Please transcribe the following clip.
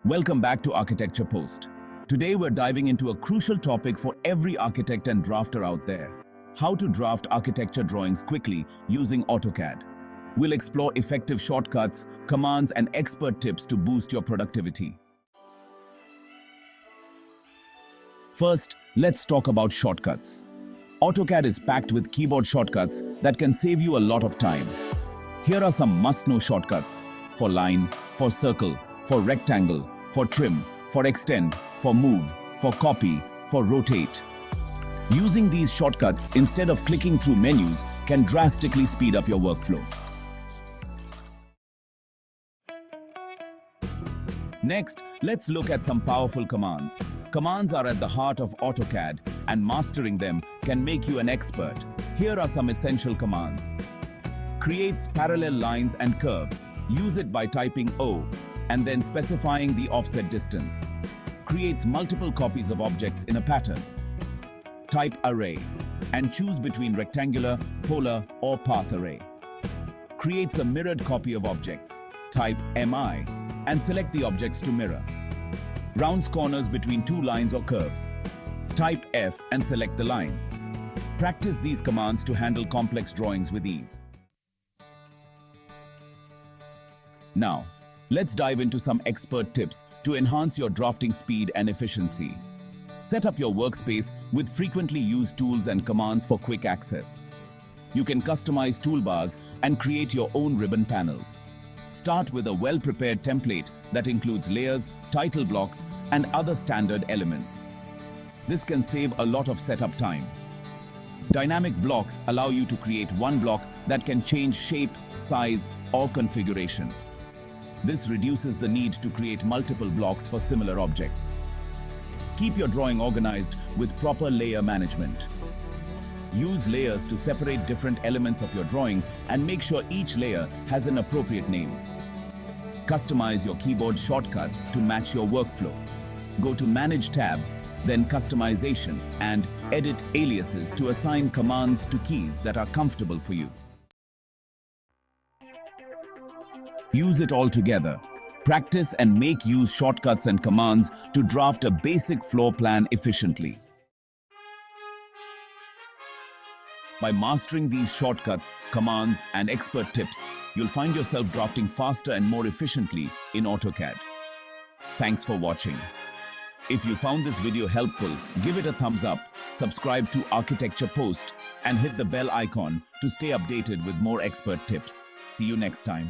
Welcome back to Architecture Post. Today we're diving into a crucial topic for every architect and drafter out there: how to draft architecture drawings quickly using Autocad. We'll explore effective shortcuts, commands, and expert tips to boost your productivity. First, let's talk about shortcuts. Autocad is packed with keyboard shortcuts that can save you a lot of time. Here are some must-know shortcuts: for line, for circle, for rectangle, for trim, for extend, for move, for copy, for rotate. Using these shortcuts instead of clicking through menus can drastically speed up your workflow. Next, let's look at some powerful commands. Commands are at the heart of Autocad, and mastering them can make you an expert. Here are some essential commands. Creates parallel lines and curves. Use it by typing O and then specifying the offset distance. Creates multiple copies of objects in a pattern. Type array and choose between rectangular, polar, or path array. Creates a mirrored copy of objects. Type MI and select the objects to mirror. Rounds corners between two lines or curves. Type F and select the lines. Practice these commands to handle complex drawings with ease. Now, let's dive into some expert tips to enhance your drafting speed and efficiency. Set up your workspace with frequently used tools and commands for quick access. You can customize toolbars and create your own ribbon panels. Start with a well-prepared template that includes layers, title blocks, and other standard elements. This can save a lot of setup time. Dynamic blocks allow you to create one block that can change shape, size, or configuration. This reduces the need to create multiple blocks for similar objects. Keep your drawing organized with proper layer management. Use layers to separate different elements of your drawing and make sure each layer has an appropriate name. Customize your keyboard shortcuts to match your workflow. Go to Manage tab, then Customization, and Edit aliases to assign commands to keys that are comfortable for you. Use it all together. Practice and make use shortcuts and commands to draft a basic floor plan efficiently. By mastering these shortcuts, commands, and expert tips, you'll find yourself drafting faster and more efficiently in AutoCAD. Thanks for watching. If you found this video helpful, give it a thumbs up, subscribe to Architecture Post, and hit the bell icon to stay updated with more expert tips. See you next time.